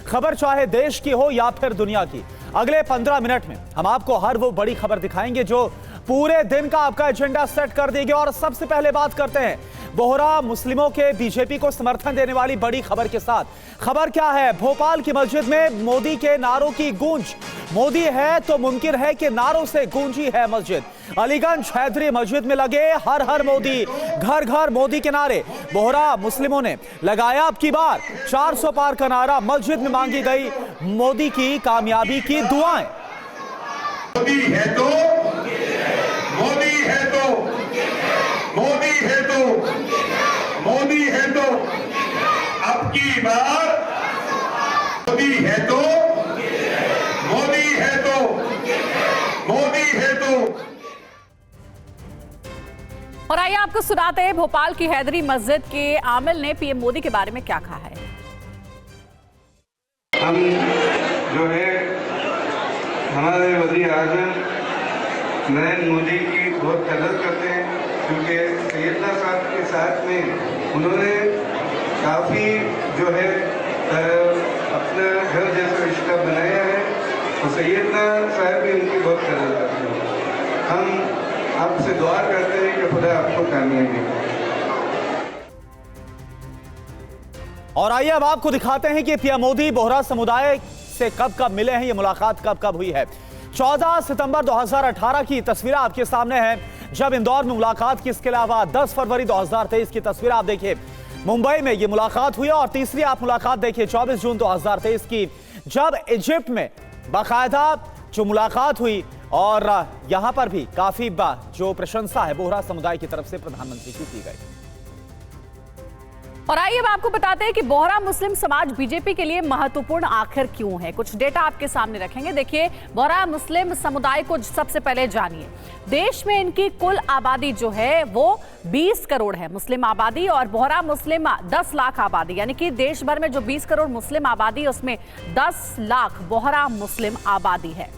खबर चाहे देश की हो या फिर दुनिया की। अगले 15 मिनट में हम आपको हर वो बड़ी खबर दिखाएंगे जो पूरे दिन का आपका एजेंडा सेट कर देगी। और सबसे पहले बात करते हैं बोहरा मुस्लिमों के बीजेपी को समर्थन देने वाली बड़ी खबर के साथ। खबर क्या है? भोपाल की मस्जिद में मोदी के नारों की गूंज। मोदी है तो मुमकिन है कि नारों से गूंजी है मस्जिद। अलीगंज हैदरी मस्जिद में लगे हर हर मोदी, घर घर मोदी के नारे। बोहरा मुस्लिमों ने लगाया अब की बार 400 पार का नारा। मस्जिद में मांगी गई मोदी की कामयाबी की दुआएं। मोदी है तो, मोदी है तो, मोदी है तो, मोदी है तो, अब की बार मोदी है तो, मोदी है तो, मोदी है तो। और आइए आपको सुनाते हैं भोपाल की हैदरी मस्जिद के आमिल ने पीएम मोदी के बारे में क्या कहा है। हम जो है हमारे वज़ीर आज़म नरेंद्र मोदी की बहुत कदर करते हैं, क्योंकि सैयदना साहब के साथ में उन्होंने काफ़ी जो है अपना घर जैसा रिश्ता बनाया है और सैयदना साहब भी उनकी बहुत कदर करते हैं। हम आपसे दुआ करते हैं कि खुदा आपको कामयाबी दे। और आइए अब आपको दिखाते हैं कि पीएम मोदी बोहरा समुदाय से कब कब मिले हैं, ये मुलाकात कब कब हुई है। 14 सितंबर 2018 की तस्वीर आपके सामने है जब इंदौर में मुलाकात की। इसके अलावा 10 फरवरी 2023 की तस्वीर आप देखिए, मुंबई में ये मुलाकात हुई। और तीसरी आप मुलाकात देखिए 24 जून 2023 की, जब इजिप्ट में बाकायदा जो मुलाकात हुई। और यहां पर भी काफी जो प्रशंसा है बोहरा समुदाय की तरफ से प्रधानमंत्री की गई। और आइए अब आपको बताते हैं कि बोहरा मुस्लिम समाज बीजेपी के लिए महत्वपूर्ण आखिर क्यों है। कुछ डेटा आपके सामने रखेंगे। देखिए, बोहरा मुस्लिम समुदाय को सबसे पहले जानिए। देश में इनकी कुल आबादी जो है वो 20 करोड़ है मुस्लिम आबादी, और बोहरा मुस्लिम 10 लाख आबादी, यानी कि देश भर में जो 20 करोड़ मुस्लिम आबादी है उसमें 10 लाख बोहरा मुस्लिम आबादी है।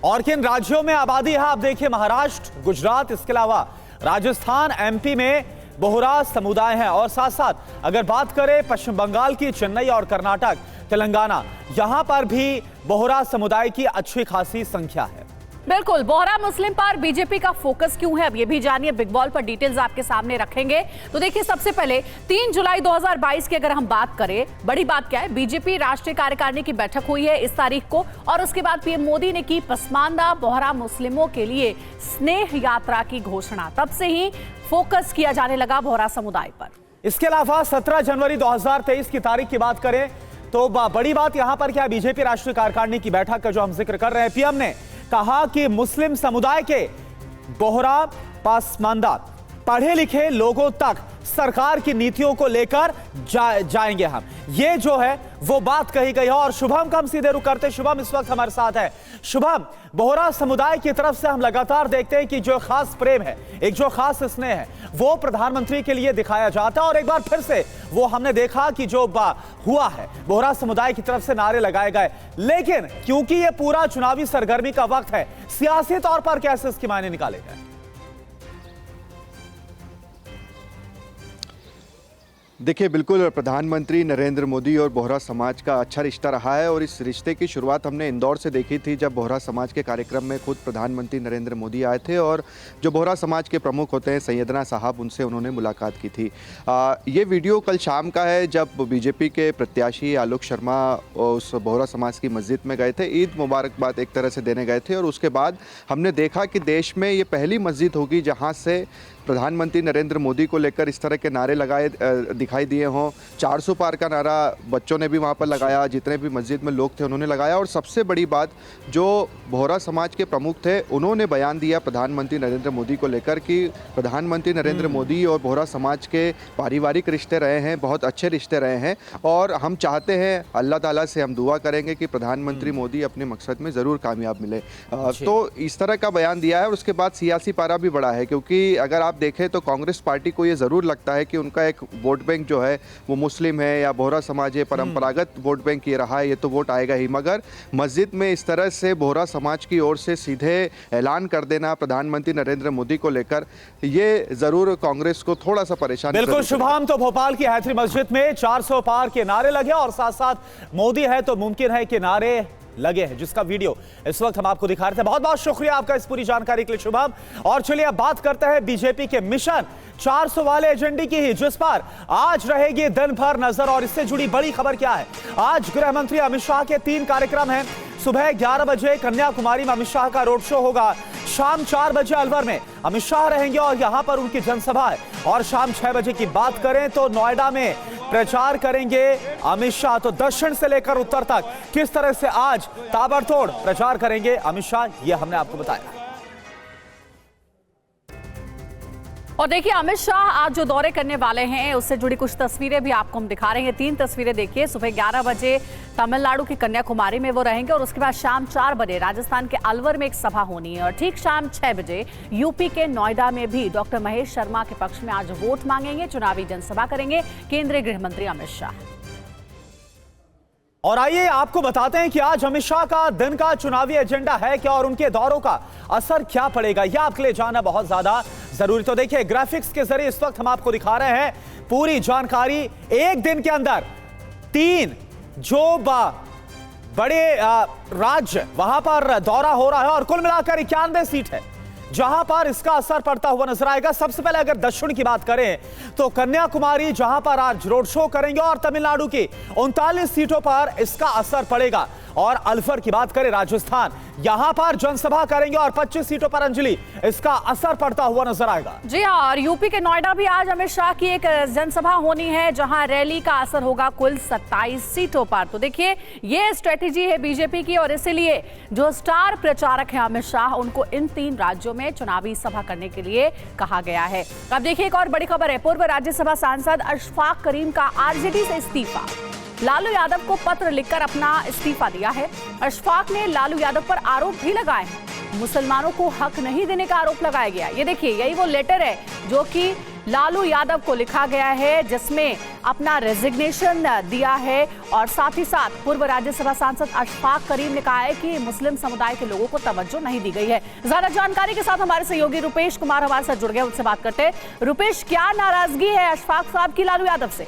और किन राज्यों में आबादी है आप देखिए, महाराष्ट्र, गुजरात, इसके अलावा राजस्थान, एमपी में बोहरा समुदाय है। और साथ साथ अगर बात करें पश्चिम बंगाल की, चेन्नई और कर्नाटक, तेलंगाना, यहां पर भी बोहरा समुदाय की अच्छी खासी संख्या है। बिल्कुल, बोहरा मुस्लिम पर बीजेपी का फोकस क्यों है अब ये भी जानिए। बिग बॉल पर डिटेल्स आपके सामने रखेंगे। तो देखिए, सबसे पहले 3 जुलाई 2022 की अगर हम बात करें, बड़ी बात क्या है, बीजेपी राष्ट्रीय कार्यकारिणी की बैठक हुई है इस तारीख को। और उसके बाद पीएम मोदी ने की पसमानदा बोहरा मुस्लिमों के लिए स्नेह यात्रा की घोषणा। तब से ही फोकस किया जाने लगा बोहरा समुदाय पर। इसके अलावा 17 जनवरी 2023 की तारीख की बात करें तो बड़ी बात यहां पर क्या, बीजेपी राष्ट्रीय कार्यकारिणी की बैठक का जो हम जिक्र कर रहे हैं, पीएम ने कहा कि मुस्लिम समुदाय के बोहरा पसमानदा पढ़े लिखे लोगों तक सरकार की नीतियों को लेकर जाएंगे हम। ये जो है वो बात कही गई है। और शुभम का हम सीधे रुख करते, शुभम इस वक्त हमारे साथ है। शुभम, बोहरा समुदाय की तरफ से हम लगातार देखते हैं कि जो खास प्रेम है, एक जो खास स्नेह है, वो प्रधानमंत्री के लिए दिखाया जाता है। और एक बार फिर से वो हमने देखा कि जो हुआ है, बोहरा समुदाय की तरफ से नारे लगाए गए। लेकिन क्योंकि ये पूरा चुनावी सरगर्मी का वक्त है, सियासी तौर पर कैसे इसके मायने निकाले गए? देखिए, बिल्कुल प्रधानमंत्री नरेंद्र मोदी और बोहरा समाज का अच्छा रिश्ता रहा है। और इस रिश्ते की शुरुआत हमने इंदौर से देखी थी, जब बोहरा समाज के कार्यक्रम में खुद प्रधानमंत्री नरेंद्र मोदी आए थे और जो बोहरा समाज के प्रमुख होते हैं सैयदना साहब, उनसे उन्होंने मुलाकात की थी। ये वीडियो कल शाम का है, जब बीजेपी के प्रत्याशी आलोक शर्मा उस बोहरा समाज की मस्जिद में गए थे, ईद मुबारकबाद एक तरह से देने गए थे। और उसके बाद हमने देखा कि देश में ये पहली मस्जिद होगी जहाँ से प्रधानमंत्री नरेंद्र मोदी को लेकर इस तरह के नारे लगाए दिखाई दिए हों। 400 पार का नारा बच्चों ने भी वहाँ पर लगाया, जितने भी मस्जिद में लोग थे उन्होंने लगाया। और सबसे बड़ी बात, जो बोहरा समाज के प्रमुख थे उन्होंने बयान दिया प्रधानमंत्री नरेंद्र मोदी को लेकर कि प्रधानमंत्री नरेंद्र मोदी और बोहरा समाज के पारिवारिक रिश्ते रहे हैं, बहुत अच्छे रिश्ते रहे हैं। और हम चाहते हैं, अल्लाह ताला से हम दुआ करेंगे कि प्रधानमंत्री मोदी अपने मकसद में ज़रूर कामयाब मिले। तो इस तरह का बयान दिया है। और उसके बाद सियासी पारा भी बढ़ा है, क्योंकि अगर आप देखें तो कांग्रेस पार्टी को ये ज़रूर लगता है कि उनका एक वोट बैंक जो है वो मुस्लिम है या बोहरा समाज है, परंपरागत वोट बैंक ये रहा है, ये तो वोट आएगा ही। मगर मस्जिद में इस तरह से बोहरा समाज की ओर से सीधे ऐलान कर देना प्रधानमंत्री नरेंद्र मोदी को लेकर, ये ज़रूर कांग्रेस को थोड़ा सा परेशान। बिल्कुल शुभम, तो भोपाल की हैदरी मस्जिद में 400 पार के नारे लगे और साथ साथ मोदी है तो मुमकिन है कि नारे लगे हैं, जिसका वीडियो इस वक्त हम आपको दिखा रहे थे। बहुत बहुत शुक्रिया आपका इस पूरी जानकारी के लिए शुभम। और चलिए अब बात करते हैं बीजेपी के मिशन 400 वाले एजेंडे की ही, जिस पर आज रहेगी दिन भर नजर। और इससे जुड़ी बड़ी खबर क्या है, आज गृह मंत्री अमित शाह के 3 कार्यक्रम हैं। सुबह 11 बजे कन्याकुमारी में अमित शाह का रोड शो होगा, शाम 4 बजे अलवर में अमित शाह रहेंगे और यहां पर उनकी जनसभा है। और शाम 6 बजे की बात करें तो नोएडा में प्रचार करेंगे अमित शाह। तो दक्षिण से लेकर उत्तर तक किस तरह से आज ताबड़तोड़ प्रचार करेंगे अमित शाह, यह हमने आपको बताया। और देखिए अमित शाह आज जो दौरे करने वाले हैं उससे जुड़ी कुछ तस्वीरें भी आपको हम दिखा रहे हैं। 3 तस्वीरें देखिए। सुबह 11 बजे तमिलनाडु की कन्याकुमारी में वो रहेंगे और उसके बाद शाम 4 बजे राजस्थान के अलवर में एक सभा होनी है। और ठीक शाम 6 बजे यूपी के नोएडा में भी डॉक्टर महेश शर्मा के पक्ष में आज वोट मांगेंगे, चुनावी जनसभा करेंगे केंद्रीय गृह मंत्री अमित शाह। और आइए आपको बताते हैं कि आज अमित शाह का दिन का चुनावी एजेंडा है क्या और उनके दौरों का असर क्या पड़ेगा, यह आपके लिए जानना बहुत ज्यादा जरूरी। तो देखिए ग्राफिक्स के जरिए इस वक्त हम आपको दिखा रहे हैं पूरी जानकारी। एक दिन के अंदर 3 जो बड़े राज्य वहां पर दौरा हो रहा है और कुल मिलाकर 91 सीट है जहां पर इसका असर पड़ता हुआ नजर आएगा। सबसे पहले अगर दक्षिण की बात करें तो कन्याकुमारी जहां पर आज रोड शो करेंगे और तमिलनाडु की 39 सीटों पर इसका असर पड़ेगा। और अलवर की बात करें राजस्थान, यहां पर जनसभा करेंगे और 25 सीटों पर अंजलि इसका असर पड़ता हुआ नजर आएगा। जी हाँ, और यूपी के नोएडा भी आज अमित शाह की एक जनसभा होनी है जहां रैली का असर होगा कुल 27 सीटों पर। तो देखिए ये स्ट्रेटेजी है बीजेपी की और इसीलिए जो स्टार प्रचारक हैं अमित शाह उनको इन 3 राज्यों में चुनावी सभा करने के लिए कहा गया है। अब देखिए एक और बड़ी खबर है, पूर्व राज्यसभा सांसद अशफाक करीम का आरजेडी से इस्तीफा। लालू यादव को पत्र लिखकर अपना इस्तीफा दिया है। अशफाक ने लालू यादव पर आरोप भी लगाए हैं, मुसलमानों को हक नहीं देने का आरोप लगाया गया। ये देखिए यही वो लेटर है जो कि लालू यादव को लिखा गया है जिसमें अपना रेजिग्नेशन दिया है। और साथ ही साथ पूर्व राज्यसभा सांसद अशफाक करीम ने कहा है कि मुस्लिम समुदाय के लोगों को तवज्जो नहीं दी गई है। ज्यादा जानकारी के साथ हमारे सहयोगी रुपेश कुमार हमारे साथ जुड़ गए, उनसे बात करते हैं। रुपेश, क्या नाराजगी है अशफाक साहब की लालू यादव से?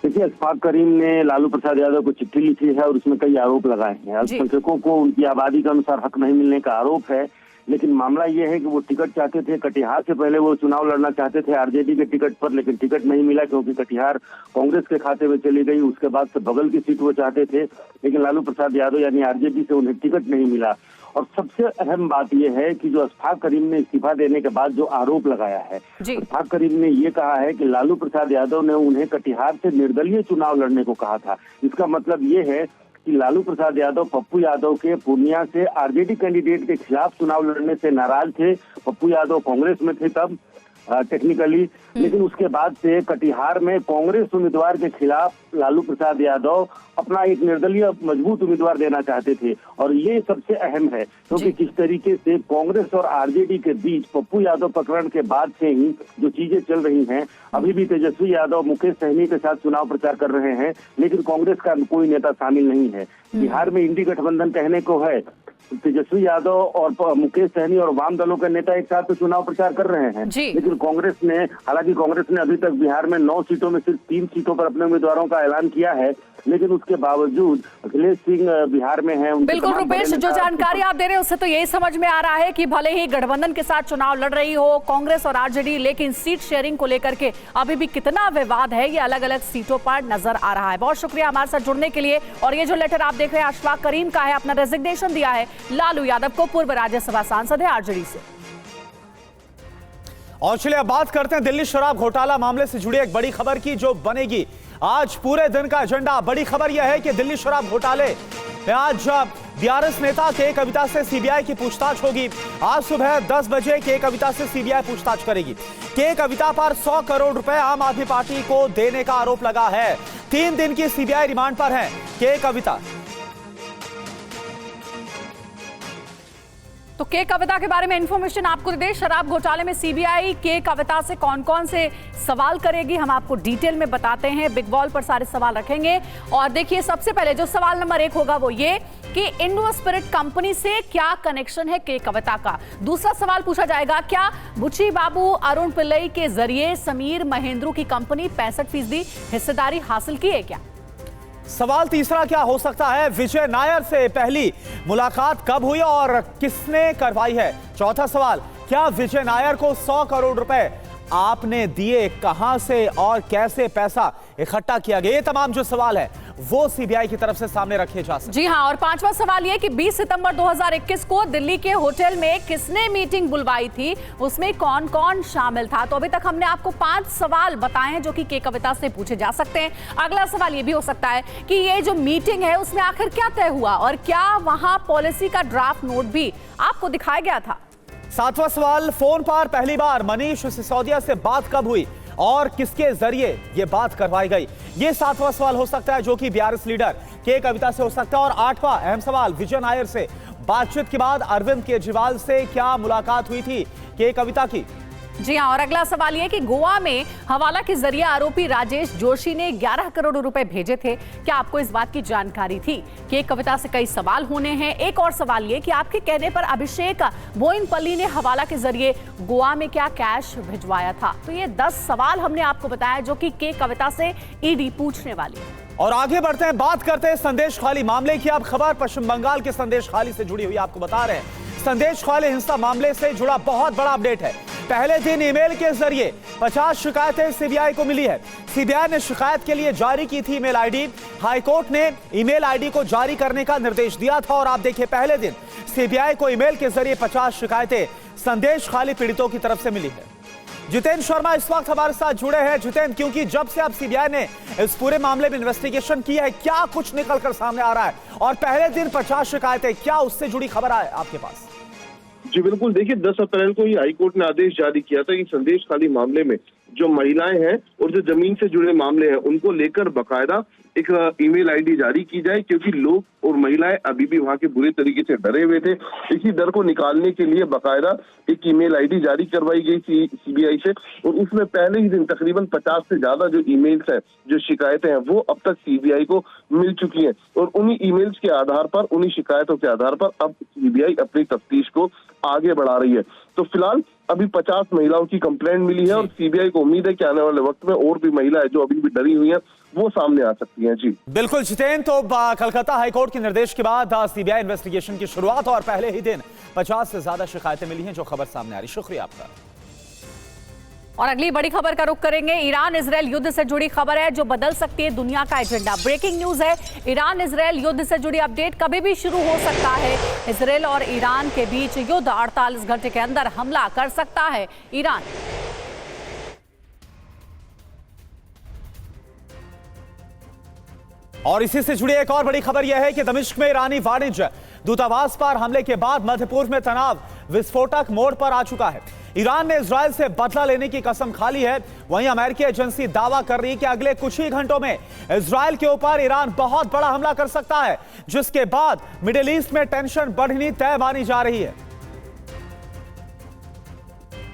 देखिए अशफाक करीम ने लालू प्रसाद यादव को चिट्ठी लिखी है और उसमें कई आरोप लगाए हैं। अल्पसंख्यकों को उनकी आबादी के अनुसार हक नहीं मिलने का आरोप है, लेकिन मामला ये है कि वो टिकट चाहते थे, कटिहार से पहले वो चुनाव लड़ना चाहते थे आरजेडी के टिकट पर, लेकिन टिकट नहीं मिला क्योंकि कटिहार कांग्रेस के खाते में चली गई। उसके बाद से बगल की सीट वो चाहते थे, लेकिन लालू प्रसाद यादव यानी आरजेडी से उन्हें टिकट नहीं मिला। और सबसे अहम बात यह है कि जो अशफाक करीम ने इस्तीफा देने के बाद जो आरोप लगाया है, अशफाक करीम ने ये कहा है कि लालू प्रसाद यादव ने उन्हें कटिहार से निर्दलीय चुनाव लड़ने को कहा था। इसका मतलब ये है कि लालू प्रसाद यादव पप्पू यादव के पूर्णिया से आरजेडी कैंडिडेट के खिलाफ चुनाव लड़ने से नाराज थे। पप्पू यादव कांग्रेस में थे तब टेक्निकली, लेकिन उसके बाद से कटिहार में कांग्रेस उम्मीदवार के खिलाफ लालू प्रसाद यादव अपना एक निर्दलीय मजबूत उम्मीदवार देना चाहते थे। और ये सबसे अहम है क्योंकि किस तरीके से कांग्रेस और आरजेडी के बीच पप्पू यादव प्रकरण के बाद से ही जो चीजें चल रही हैं, अभी भी तेजस्वी यादव मुकेश सहनी के साथ चुनाव प्रचार कर रहे हैं, लेकिन कांग्रेस का कोई नेता शामिल नहीं है। बिहार में इंडी गठबंधन कहने को है, तेजस्वी यादव और मुकेश सहनी और वाम दलों के नेता एक साथ तो चुनाव प्रचार कर रहे हैं, लेकिन कांग्रेस ने, हालांकि कांग्रेस ने अभी तक बिहार में 9 सीटों में सिर्फ 3 सीटों पर अपने उम्मीदवारों का ऐलान किया है, लेकिन उसके बावजूद अखिलेश सिंह बिहार में है। बिल्कुल रुपेश, जो जानकारी आप दे रहे हैं उससे तो यही समझ में आ रहा है कि भले ही गठबंधन के साथ चुनाव लड़ रही हो कांग्रेस और आरजेडी, लेकिन सीट शेयरिंग को लेकर के अभी भी कितना विवाद है ये अलग अलग सीटों पर नजर आ रहा है। बहुत शुक्रिया हमारे साथ जुड़ने के लिए। और ये जो लेटर आप देख रहे हैं अशफाक करीम का है, अपना रेजिग्नेशन दिया है लालू यादव को, पूर्व राज्यसभा सांसद है आरजेडी से। और चलिए अब बात करते हैं दिल्ली शराब घोटाला मामले से जुड़ी एक बड़ी खबर की जो बनेगी आज पूरे दिन का एजेंडा। बड़ी खबर यह है कि दिल्ली शराब घोटाले में आज बीआरएस नेता के कविता से सीबीआई की पूछताछ होगी। आज सुबह 10 बजे के कविता से सीबीआई पूछताछ करेगी। के कविता पर 100 करोड़ रुपए आम आदमी पार्टी को देने का आरोप लगा है। 3 दिन की सीबीआई रिमांड पर है के कविता। तो के कविता के बारे में इंफॉर्मेशन आपको दे। शराब घोटाले में सीबीआई के कविता से कौन कौन से सवाल करेगी, हम आपको डिटेल में बताते हैं। बिग बॉल पर सारे सवाल रखेंगे। और देखिए, सबसे पहले जो सवाल नंबर 1 होगा वो ये कि इंडो स्पिरिट कंपनी से क्या कनेक्शन है के कविता का। दूसरा सवाल पूछा जाएगा, क्या बुच्ची बाबू अरुण पिल्लई के जरिए समीर महेंद्रू की कंपनी 65% हिस्सेदारी हासिल की है क्या। सवाल तीसरा क्या हो सकता है, विजय नायर से पहली मुलाकात कब हुई और किसने करवाई है। चौथा सवाल, क्या विजय नायर को 100 करोड़ रुपए आपने दिए, कहां से और कैसे पैसा इकट्ठा किया गया। ये तमाम जो सवाल है वो सीबीआई की तरफ से सामने रखे जा सकते। जी हां, और पांचवा सवाल ये कि 20 सितंबर 2021 को दिल्ली के होटल में किसने मीटिंग बुलवाई थी, उसमें कौन कौन शामिल था। तो अभी तक हमने आपको 5 सवाल बताए हैं जो कि के कविता से पूछे जा सकते हैं। अगला सवाल ये भी हो सकता है कि ये जो मीटिंग है उसमें आखिर क्या तय हुआ और क्या वहां पॉलिसी का ड्राफ्ट नोट भी आपको दिखाया गया था। सातवां सवाल, फोन पर पहली बार मनीष सिसोदिया से बात कब हुई और किसके जरिए ये बात करवाई गई। ये 7वां सवाल हो सकता है जो कि बीआरएस लीडर के कविता से हो सकता है। और 8वां अहम सवाल, विजय नायर से बातचीत के बाद अरविंद केजरीवाल से क्या मुलाकात हुई थी के कविता की। जी हां, और अगला सवाल यह कि गोवा में हवाला के जरिए आरोपी राजेश जोशी ने 11 करोड़ रुपए भेजे थे, क्या आपको इस बात की जानकारी थी। कि कविता से कई सवाल होने हैं। एक और सवाल ये कि आपके कहने पर अभिषेक बोइनपल्ली ने हवाला के जरिए गोवा में क्या कैश भिजवाया था। तो ये 10 सवाल हमने आपको बताया जो कि के कविता से ईडी पूछने वाली है। और आगे बढ़ते हैं, बात करते हैं संदेश खाली मामले की। अब खबर पश्चिम बंगाल के संदेश खाली से जुड़ी हुई आपको बता रहे हैं। संदेश खाली हिंसा मामले से जुड़ा बहुत बड़ा अपडेट है। पहले दिन ईमेल के जरिए 50 शिकायतें सीबीआई को मिली है। सीबीआई ने शिकायत के लिए जारी की थी ईमेल आईडी। हाईकोर्ट ने ईमेल आईडी को जारी करने का निर्देश दिया था और आप देखिए, पहले दिन सीबीआई को ईमेल के जरिए 50 शिकायतें संदेश खाली पीड़ितों की तरफ से मिली है। जितेंद्र शर्मा इस वक्त हमारे साथ जुड़े हैं। जितेंद्र, क्योंकि जब से अब सीबीआई ने इस पूरे मामले में इन्वेस्टिगेशन की है, क्या कुछ निकलकर सामने आ रहा है और पहले दिन 50 शिकायतें, क्या उससे जुड़ी खबर है आपके पास। जी बिल्कुल, देखिए 10 अप्रैल को ही हाईकोर्ट ने आदेश जारी किया था कि संदेश खाली मामले में जो महिलाएं हैं और जो जमीन से जुड़े मामले हैं उनको लेकर बकायदा एक ईमेल आईडी जारी की जाए, क्योंकि लोग और महिलाएं अभी भी वहां के बुरे तरीके से डरे हुए थे। इसी डर को निकालने के लिए बकायदा एक ईमेल आईडी जारी करवाई गई थी सीबीआई से और उसमें पहले ही दिन तकरीबन 50 से ज्यादा जो ईमेल्स हैं, जो शिकायतें हैं, वो अब तक सीबीआई को मिल चुकी हैं। और उन्हीं ईमेल्स के आधार पर, उन्हीं शिकायतों के आधार पर अब सीबीआई अपनी तफ्तीश को आगे बढ़ा रही है। तो फिलहाल अभी 50 महिलाओं की कंप्लेंट मिली है और सीबीआई को उम्मीद है कि आने वाले वक्त में और भी महिलाएं जो अभी भी डरी हुई हैं वो सामने आ सकती हैं। जी बिल्कुल जितेंद्र, तो कलकत्ता हाईकोर्ट के निर्देश के बाद सीबीआई इन्वेस्टिगेशन की शुरुआत और पहले ही दिन 50 से ज्यादा शिकायतें मिली हैं, जो खबर सामने आ रही। शुक्रिया आपका। और अगली बड़ी खबर का रुख करेंगे। ईरान इजरायल युद्ध से जुड़ी खबर है जो बदल सकती है दुनिया का एजेंडा। ब्रेकिंग न्यूज है, ईरान इजरायल युद्ध से जुड़ी अपडेट कभी भी शुरू हो सकता है। इजरायल और ईरान के बीच युद्ध 48 घंटे के अंदर हमला कर सकता है ईरान। और इसी से जुड़ी एक और बड़ी खबर यह है कि दमिश्क में ईरानी वाणिज्य दूतावास पर हमले के बाद मध्य पूर्व में तनाव विस्फोटक मोड़ पर आ चुका है। ईरान ने इजरायल से बदला लेने की कसम खा ली है। वहीं अमेरिकी एजेंसी दावा कर रही है कि अगले कुछ ही घंटों में इजरायल के ऊपर ईरान बहुत बड़ा हमला कर सकता है, जिसके बाद मिडिल ईस्ट में टेंशन बढ़नी तय मानी जा रही है।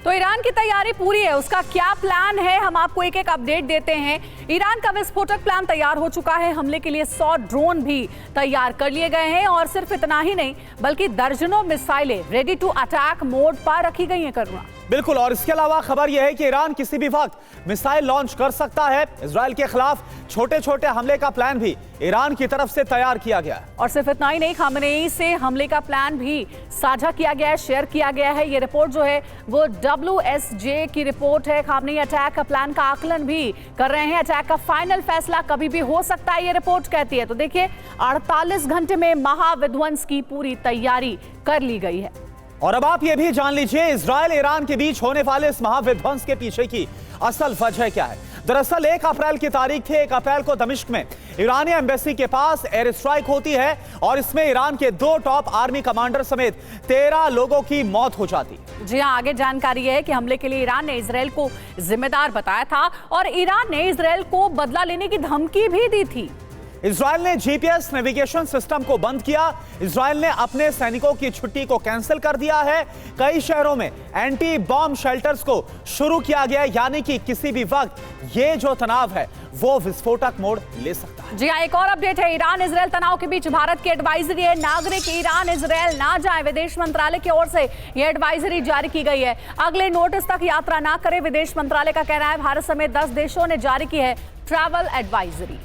तो ईरान की तैयारी पूरी है, उसका क्या प्लान है, हम आपको एक एक अपडेट देते हैं। ईरान का विस्फोटक प्लान तैयार हो चुका है। हमले के लिए 100 ड्रोन भी तैयार कर लिए गए हैं और सिर्फ इतना ही नहीं बल्कि दर्जनों मिसाइलें रेडी टू अटैक मोड पर रखी गई हैं। करुणा बिल्कुल, और इसके अलावा खबर यह है कि ईरान किसी भी वक्त मिसाइल लॉन्च कर सकता है। इजरायल के खिलाफ छोटे छोटे हमले का प्लान भी ईरान की तरफ से तैयार किया गया है। और सिर्फ इतना ही नहीं, खामेनेई से हमले का प्लान भी साझा किया गया है, शेयर किया गया है। ये रिपोर्ट जो है वो WSJ की रिपोर्ट है। खामेनेई अटैक का प्लान का आकलन भी कर रहे हैं। अटैक का फाइनल फैसला कभी भी हो सकता है, ये रिपोर्ट कहती है। तो देखिए, 48 घंटे में महाविध्वंस की पूरी तैयारी कर ली गई है। और अब आप ये भी जान लीजिए, इजरायल ईरान के बीच होने वाले इस महाविध्वंस के पीछे की असल वजह क्या है। दरअसल 1 अप्रैल की तारीख थी। 1 अप्रैल को दमिश्क में ईरानी एम्बेसी के पास एयर स्ट्राइक होती है और इसमें ईरान के 2 टॉप आर्मी कमांडर समेत 13 लोगों की मौत हो जाती। जी हां, आगे जानकारी है कि हमले के लिए ईरान ने इजरायल को जिम्मेदार बताया था और ईरान ने इजरायल को बदला लेने की धमकी भी दी थी। इजराइल ने जीपीएस नेविगेशन सिस्टम को बंद किया। इजराइल ने अपने सैनिकों की छुट्टी को कैंसिल कर दिया है। कई शहरों में एंटी बॉम्ब शेल्टर्स को शुरू किया गया, यानी कि किसी भी वक्त ये जो तनाव है वो विस्फोटक मोड़ ले सकता है। जी हाँ, एक और अपडेट है। ईरान इजराइल तनाव के बीच भारत की एडवाइजरी है, नागरिक ईरान इजराइल ना जाए। विदेश मंत्रालय की ओर से यह एडवाइजरी जारी की गई है, अगले नोटिस तक यात्रा ना करें। विदेश मंत्रालय का कहना है भारत समेत 10 देशों ने जारी की है ट्रैवल एडवाइजरी।